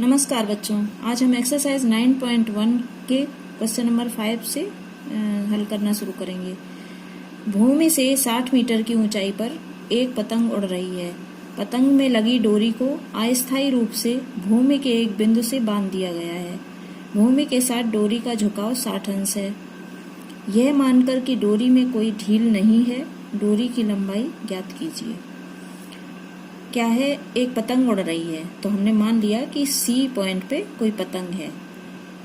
नमस्कार बच्चों, आज हम एक्सरसाइज 9.1 के क्वेश्चन नंबर 5 से हल करना शुरू करेंगे। भूमि से 60 मीटर की ऊंचाई पर एक पतंग उड़ रही है। पतंग में लगी डोरी को अस्थायी रूप से भूमि के एक बिंदु से बांध दिया गया है। भूमि के साथ डोरी का झुकाव 60 अंश है। यह मानकर कि डोरी में कोई ढील नहीं है, डोरी की लंबाई ज्ञात कीजिए। क्या है, एक पतंग उड़ रही है, तो हमने मान लिया कि सी पॉइंट पे कोई पतंग है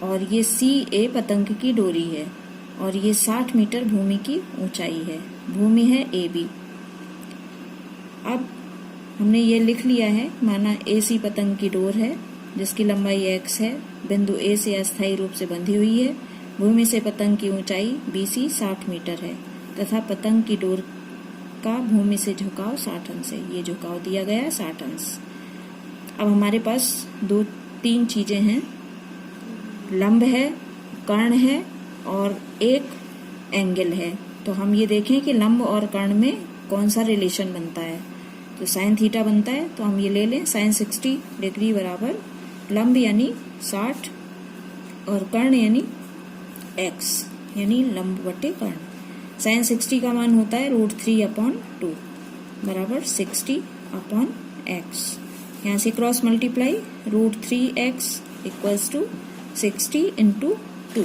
और ये सी ए पतंग की डोरी है और ये 60 मीटर भूमि की ऊंचाई है। भूमि है ए बी। अब हमने ये लिख लिया है, माना ए सी पतंग की डोर है जिसकी लंबाई x है, बिंदु ए से अस्थायी रूप से बंधी हुई है। भूमि से पतंग की ऊंचाई बी सी 60 मीटर है तथा पतंग की डोर का भूमि से झुकाव 60 अंश है। ये झुकाव दिया गया है 60 अंश। अब हमारे पास 2-3 चीजें हैं, लंब है, कर्ण है और एक एंगल है। तो हम ये देखें कि लंब और कर्ण में कौन सा रिलेशन बनता है। तो साइन थीटा बनता है, तो हम ये ले लें, साइन 60 डिग्री बराबर लंब यानी 60 और कर्ण यानी x यानी लंब बटे कर्ण। साइन 60 का मान होता है √3/2 बराबर 60/x। यहाँ से cross multiply √3x equals to 60 × 2।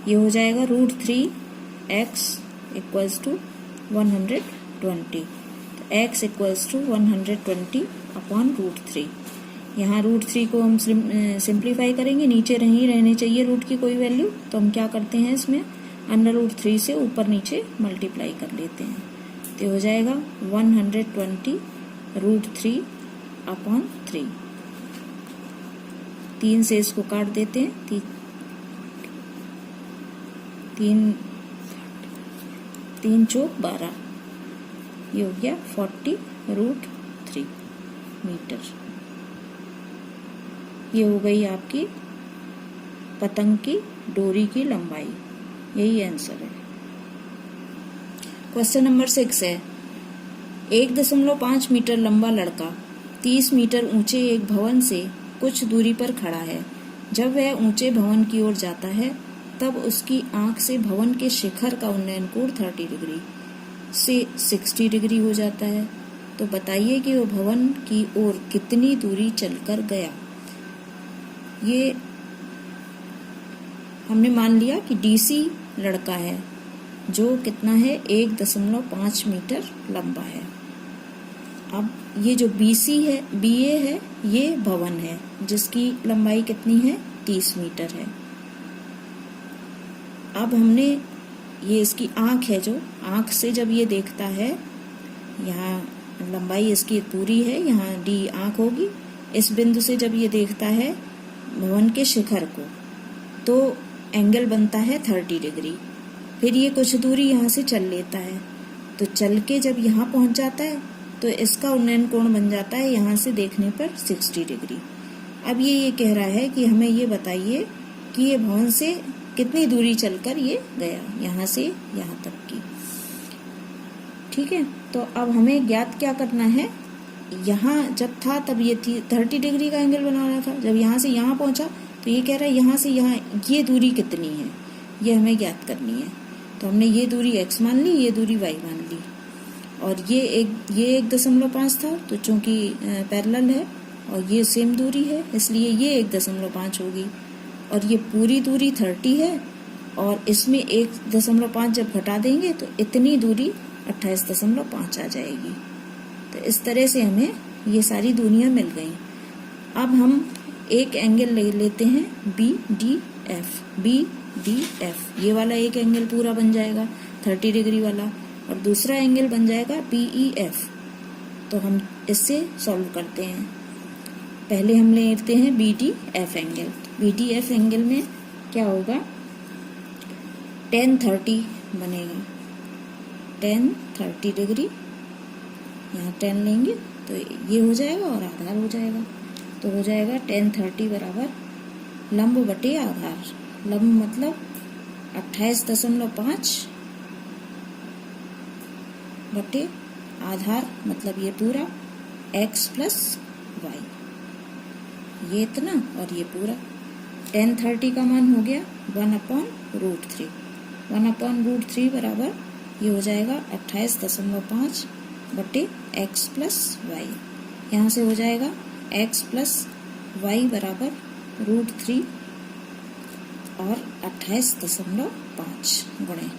ये हो जाएगा √3x इक्वल्स टू 120। तो x इक्वल्स टू 120/√3। यहाँ √3 को हम सिंप्लीफाई करेंगे, नीचे नहीं रहनी चाहिए रूट की कोई वैल्यू, तो हम क्या करते हैं, इसमें √3 से ऊपर नीचे मल्टीप्लाई कर लेते हैं। तो हो जाएगा 120√3/3। 3 से इसको काट देते हैं, 3 चौक 12, ये हो गया 40√3 मीटर। ये हो गई आपकी पतंग की डोरी की लंबाई। यही आंसर है। क्वेश्चन नंबर 6 है, 1.5 मीटर लंबा लड़का 30 मीटर ऊंचे एक भवन से कुछ दूरी पर खड़ा है। जब वह ऊंचे भवन की ओर जाता है तब उसकी आंख से भवन के शिखर का उन्नयन कोण 30 डिग्री से 60 डिग्री हो जाता है। तो बताइए कि वह भवन की ओर कितनी दूरी चलकर गया। ये हमने मान लिया कि डीसी लड़का है जो कितना है, 1.5 मीटर लंबा है। अब ये जो बीसी है, बीए है, ये भवन है जिसकी लंबाई कितनी है, 30 मीटर है। अब हमने ये इसकी आंख है, जो आंख से जब ये देखता है, यहाँ लंबाई इसकी पूरी है, यहाँ डी आंख होगी। इस बिंदु से जब ये देखता है भवन के शिखर को, तो एंगल बनता है 30 डिग्री। फिर ये कुछ दूरी यहाँ से चल लेता है, तो चल के जब यहाँ पहुंच जाता है तो इसका उन्नयन कोण बन जाता है यहाँ से देखने पर 60 डिग्री। अब ये कह रहा है कि हमें ये बताइए कि ये भवन से कितनी दूरी चलकर ये गया, यहाँ से यहाँ तक की। ठीक है, तो अब हमें ज्ञात क्या करना है, यहाँ जब था तब ये 30 डिग्री का एंगल बना रहा था, जब यहाँ से यहाँ पहुंचा तो ये कह रहा है यहाँ से यहाँ ये दूरी कितनी है, ये हमें ज्ञात करनी है। तो हमने ये दूरी x मान ली, ये दूरी y मान ली, और ये 1.5 था, तो चूंकि पैरेलल है और ये सेम दूरी है इसलिए ये 1.5 होगी। और ये पूरी दूरी 30 है और इसमें 1.5 जब घटा देंगे तो इतनी दूरी 28.5 आ जाएगी। तो इस तरह से हमें ये सारी दूरियां मिल गई। अब हम एक एंगल ले लेते हैं BDF। ये वाला एक एंगल पूरा बन जाएगा 30 डिग्री वाला, और दूसरा एंगल बन जाएगा BEF। तो हम इससे सॉल्व करते हैं। पहले हम लेते हैं BDF एंगल। BDF एंगल में क्या होगा, tan 30 बनेगा, tan 30 डिग्री। यहाँ tan लेंगे तो ये हो जाएगा और आधार हो जाएगा, तो हो जाएगा tan 30 बराबर लंब बटे आधार। लंब मतलब 28.5 बटे आधार मतलब ये पूरा x + y। ये इतना और ये पूरा। tan 30 का मान हो गया 1/√3। 1/√3 बराबर ये हो जाएगा 28.5 बटे x प्लस वाई। यहाँ से हो जाएगा x प्लस वाई बराबर √3 और 28.5 गुणे।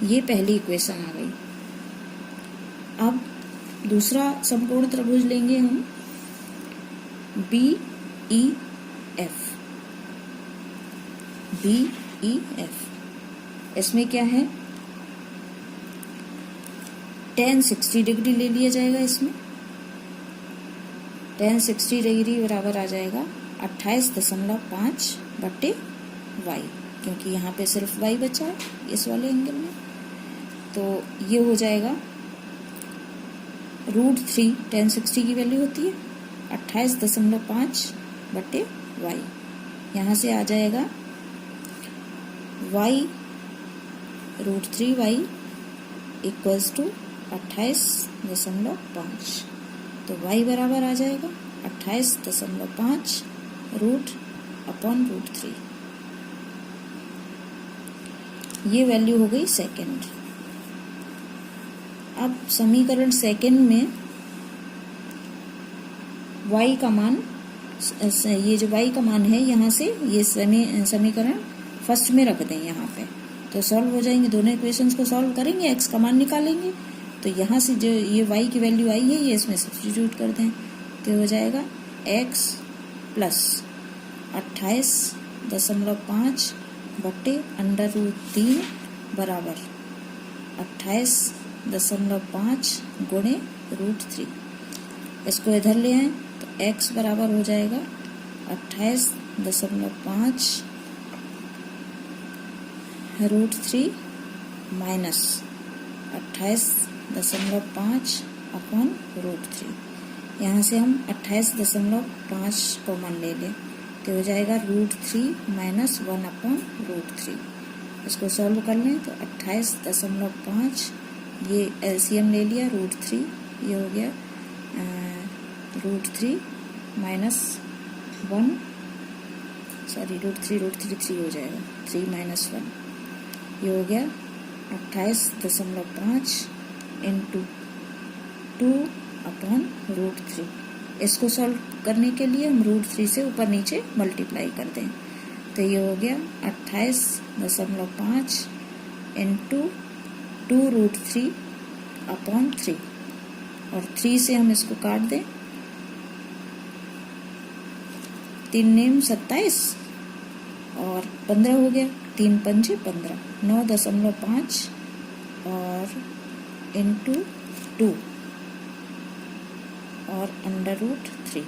ये पहली इक्वेशन आ गई। अब दूसरा समकोण त्रिभुज लेंगे हम BEF। BEF इसमें क्या है, tan 60 डिग्री ले लिया जाएगा। इसमें tan 60 डिग्री बराबर आ जाएगा 28.5 बटे y, क्योंकि यहाँ पे सिर्फ y बचा है इस वाले एंगल में। तो ये हो जाएगा √3। tan 60 की वैल्यू होती है 28.5 बटे y। यहाँ से आ जाएगा y √3y इक्वल्स टू 28.5। तो y बराबर आ जाएगा 28.5 √3। ये वैल्यू हो गई सेकंड। अब समीकरण सेकंड में y का मान, ये जो y का मान है यहाँ से ये समीकरण फर्स्ट में रख दें यहाँ पे, तो सॉल्व हो जाएंगे। दोनों इक्वेशंस को सॉल्व करेंगे, x का मान निकालेंगे। तो यहाँ से जो ये y की वैल्यू आई है ये इसमें सब्स्टिट्यूट कर दें, तो हो जाएगा x प्लस 28.5 बटे √3 बराबर 28.5 गुणे √3। इसको इधर ले आए तो x बराबर हो जाएगा 28.5 √3 माइनस 28.5 अपॉन √3। यहाँ से हम 28.5 कॉमन ले लें तो हो जाएगा √3 माइनस 1/√3। इसको सॉल्व कर लें तो 28.5, ये एलसीएम ले लिया √3, ये हो गया √3 माइनस 1, सॉरी √3 हो जाएगा 3 माइनस 1, ये हो गया 28.5 इंटू 2/√3। इसको सॉल्व करने के लिए हम √3 से ऊपर नीचे मल्टीप्लाई कर दें, तो ये हो गया 28.5 इंटू 2√3/3, और 3 से हम इसको काट दें, 3 नेम 27 और 15 हो गया, 3 पंजे 15, 9.5 और इंटू 2 और √3।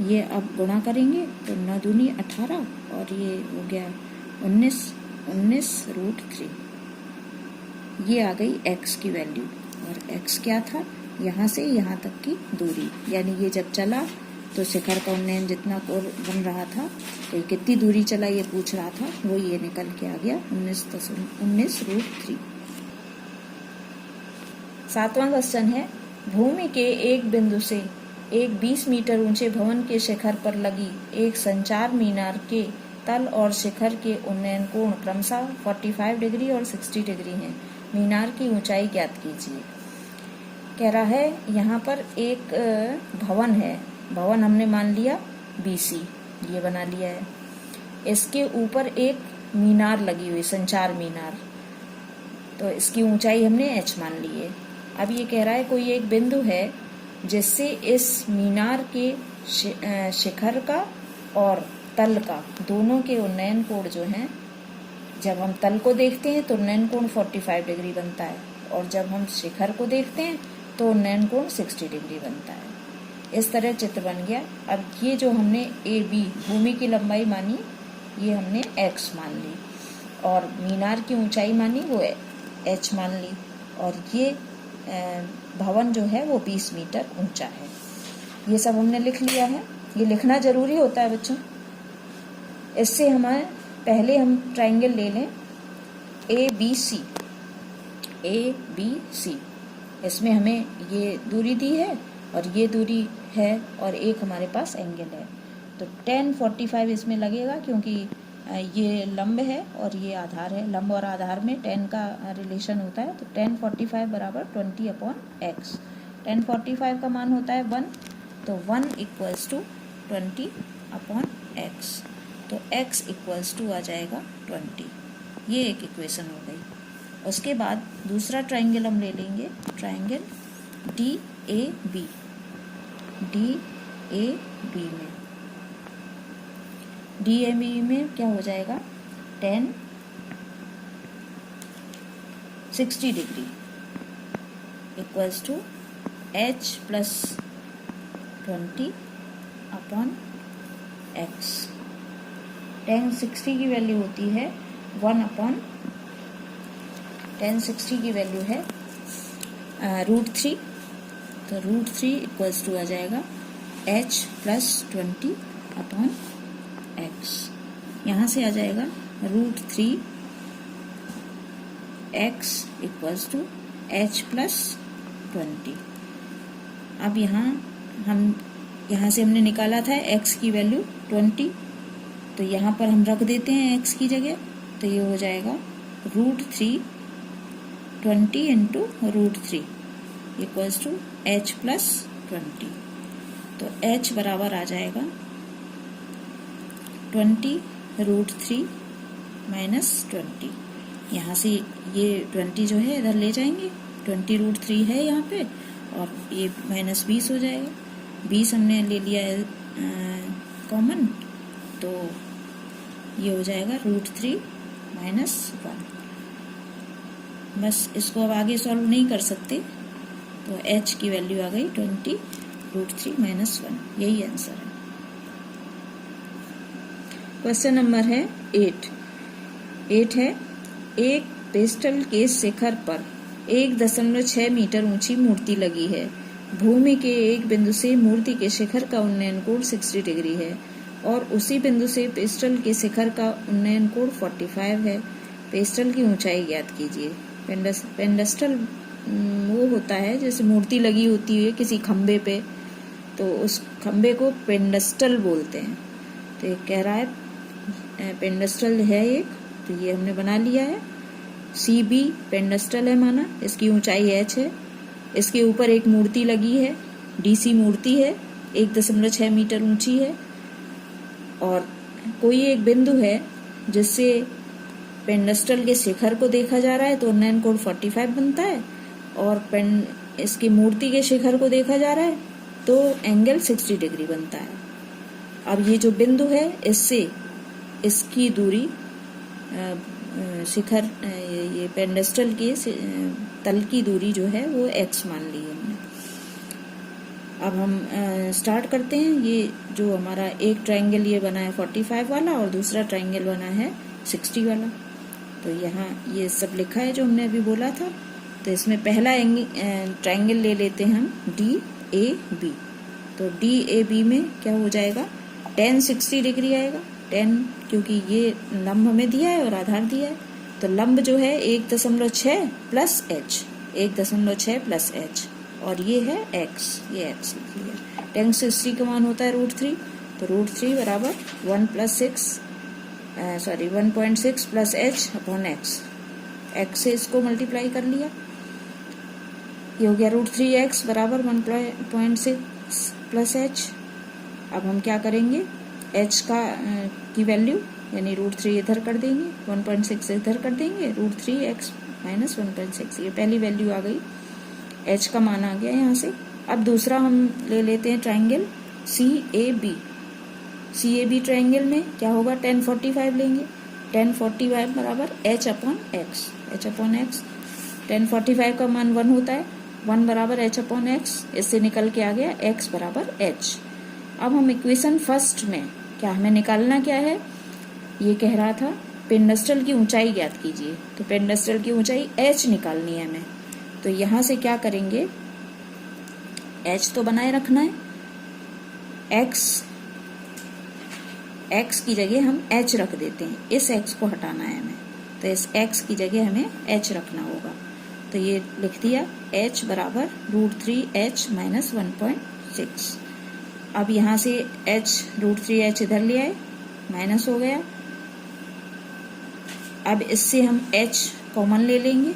ये अब गुणा करेंगे तो 9 दूनी 18 और ये हो गया 19√3। ये आ गई x की वैल्यू, और x क्या था, यहाँ से यहाँ तक की दूरी, यानी ये जब चला तो शिखर का उन्नयन जितना कोण बन रहा था, तो ये कितनी दूरी चला ये पूछ रहा था, वो ये निकल के आ गया 19√3। 7वां क्वेश्चन है, भूमि के एक बिंदु से एक 20 मीटर ऊंचे भवन के शिखर पर लगी एक संचार मीनार के तल और शिखर के उन्नयन कोण क्रमशः 45 डिग्री और 60 डिग्री हैं। मीनार की ऊंचाई ज्ञात कीजिए। कह रहा है यहाँ पर एक भवन है, भवन हमने मान लिया BC, ये बना लिया है। इसके ऊपर एक मीनार लगी हुई, संचार मीनार, तो इसकी ऊंचाई हमने h मान ली है। अब ये कह रहा है कोई एक बिंदु है जिससे इस मीनार के शिखर का और तल का दोनों के उन्नयन कोण जो हैं, जब हम तल को देखते हैं तो उन्नयन कोण 45 डिग्री बनता है, और जब हम शिखर को देखते हैं तो उन्नयन कोण 60 डिग्री बनता है। इस तरह चित्र बन गया। अब ये जो हमने AB भूमि की लंबाई मानी, ये हमने x मान ली, और मीनार की ऊंचाई मानी वो h मान ली, और ये भवन जो है वो 20 मीटर ऊंचा है। ये सब हमने लिख लिया है। ये लिखना जरूरी होता है बच्चों। इससे हमारे पहले हम ट्रायंगल ले लें, ए बी सी, इसमें हमें ये दूरी दी है और ये दूरी है और एक हमारे पास एंगल है। तो 1045 इसमें लगेगा क्योंकि ये लंब है और ये आधार है। लंब और आधार में 10 का रिलेशन होता है। तो 1045 बराबर 20/x। 1045 का मान होता है 1, तो 1 इक्वल्स टू 20/x। तो x इक्वल्स टू आ जाएगा 20। ये एक इक्वेशन हो गई। उसके बाद दूसरा ट्राइंगल हम ले लेंगे, ट्राइंगल DAB। DAB में क्या हो जाएगा, 60 degree equals to h plus 20/x। tan 60 की वैल्यू होती है 1/tan 60 की वैल्यू है √3। तो √3 इक्वल्स टू आ जाएगा h प्लस 20/x। यहाँ से आ जाएगा √3x equals to h plus 20। अब यहाँ से हमने निकाला था x की वैल्यू 20, तो यहाँ पर हम रख देते हैं x की जगह। तो ये हो जाएगा √3 20 into √3 equals to h plus 20। तो h बराबर आ जाएगा 20 √3 माइनस 20। यहाँ से ये 20 जो है इधर ले जाएंगे, 20 √3 है यहाँ पे और ये माइनस 20 हो जाएगा। 20 हमने ले लिया है कॉमन, तो ये हो जाएगा √3 माइनस 1। बस इसको अब आगे सॉल्व नहीं कर सकते, तो h की वैल्यू आ गई 20 √3 माइनस 1। यही आंसर है। क्वेश्चन नंबर है 8 है, एक पेस्टल के शिखर पर 1.6 मीटर ऊंची मूर्ति लगी है। भूमि के एक बिंदु से मूर्ति के शिखर का उन्नयन कोण 60 डिग्री है और उसी बिंदु से पेस्टल के शिखर का उन्नयन कोण 45 है। पेस्टल की ऊंचाई ज्ञात कीजिए। पेंडस्टल वो होता है जैसे मूर्ति लगी होती है किसी खंबे पे, तो उस खंबे को पेंडस्टल बोलते हैं। तो ये कह रहा है पेंडस्टल है एक, तो ये हमने बना लिया है। CB पेंडस्टल है माना, इसकी ऊंचाई h है। इसके ऊपर एक मूर्ति लगी है, DC मूर्ति है, 1.6 मीटर ऊंची है। और कोई एक बिंदु है जिससे पेंडस्टल के शिखर को देखा जा रहा है, तो उन्नयन कोण 45 बनता है। और इसकी मूर्ति के शिखर को देखा जा रहा है तो एंगल 60 डिग्री बनता है। अब ये जो बिंदु है इससे इसकी दूरी शिखर ये पेंडस्टल के तल की दूरी जो है वो x मान ली है हमने। अब हम स्टार्ट करते हैं। ये जो हमारा एक ट्रायंगल ये बना है 45 वाला और दूसरा ट्रायंगल बना है 60 वाला। तो यहाँ ये सब लिखा है जो हमने अभी बोला था। तो इसमें पहला ट्रायंगल ले लेते हैं हम DAB। तो DAB में क्या हो जाएगा, tan 60 डिग्री आएगा। tan क्योंकि ये लंब हमें दिया है और आधार दिया है, तो लंब जो है 1.6 प्लस h, 1.6 प्लस h, और ये है x, ये x लिख लिया। tan 60 का मान होता है √3, तो √3 बराबर 1.6 प्लस h अपॉन x से इसको मल्टीप्लाई कर लिया। ये हो गया √3x बराबर 1.6 प्लस h। अब हम क्या करेंगे, h की वैल्यू यानी √3 इधर कर देंगे, 1.6 इधर कर देंगे, √3x माइनस 1.6, ये पहली वैल्यू आ गई। h का मान आ गया यहाँ से। अब दूसरा हम ले लेते हैं ट्रायंगल CAB ट्रायंगल में क्या होगा, tan 45 लेंगे। tan 45 बराबर h अपॉन x, tan 45 का मान 1 होता है, 1 बराबर h अपॉन x, इससे निकल के आ गया x बराबर h। अब हम इक्वेशन फर्स्ट में क्या हमें निकालना क्या है, ये कह रहा था पेंडस्टल की ऊंचाई ज्ञात कीजिए। तो पेंडस्टल की ऊंचाई h निकालनी है हमें। तो यहाँ से क्या करेंगे, h तो बनाए रखना है, x की जगह हम h रख देते हैं, इस x को हटाना है हमें। तो इस x की जगह हमें h रखना होगा। तो ये लिख दिया h बराबर √3h माइनस 1.6। अब यहाँ से √3h इधर ले आए, माइनस हो गया। अब इससे हम h कॉमन ले लेंगे।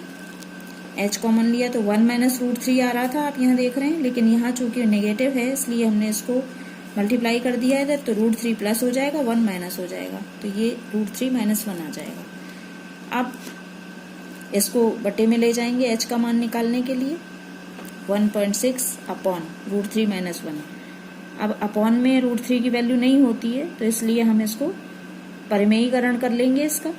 h कॉमन लिया तो 1 माइनस √3 आ रहा था, आप यहाँ देख रहे हैं, लेकिन यहाँ चूंकि नेगेटिव है इसलिए हमने इसको मल्टीप्लाई कर दिया है इधर, तो √3 प्लस हो जाएगा, 1 माइनस हो जाएगा, तो ये √3 माइनस 1 आ जाएगा। अब इसको बटे में ले जाएंगे h का मान निकालने के लिए, 1.6 अपॉन √3 माइनस 1। अब अपॉन में √3 की वैल्यू नहीं होती है, तो इसलिए हम इसको परिमेयीकरण कर लेंगे इसका,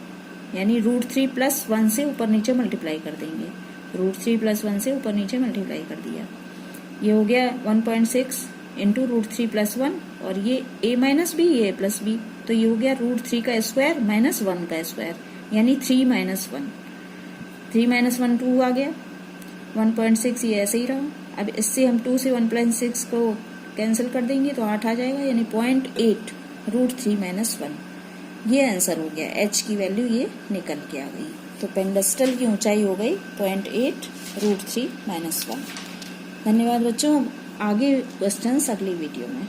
यानी √3 प्लस 1 से ऊपर नीचे मल्टीप्लाई कर देंगे। √3 प्लस 1 से ऊपर नीचे मल्टीप्लाई कर दिया, ये हो गया 1.6 इंटू √3 प्लस 1, और ये a माइनस बी, ये a प्लस बी, तो ये हो गया √3 का स्क्वायर माइनस 1 का स्क्वायर, यानी 3 माइनस 1। 3 माइनस 1 2 आ गया, 1.6 ये ऐसे ही रहा। अब इससे हम 2 से 1.6 को कैंसिल कर देंगे तो 8 आ जाएगा, यानी 0.8 √3 माइनस 1। ये आंसर हो गया, h की वैल्यू ये निकल के आ गई। तो पेंडस्टल की ऊंचाई हो गई 0.8 √3 माइनस 1। धन्यवाद बच्चों, आगे क्वेश्चंस अगली वीडियो में।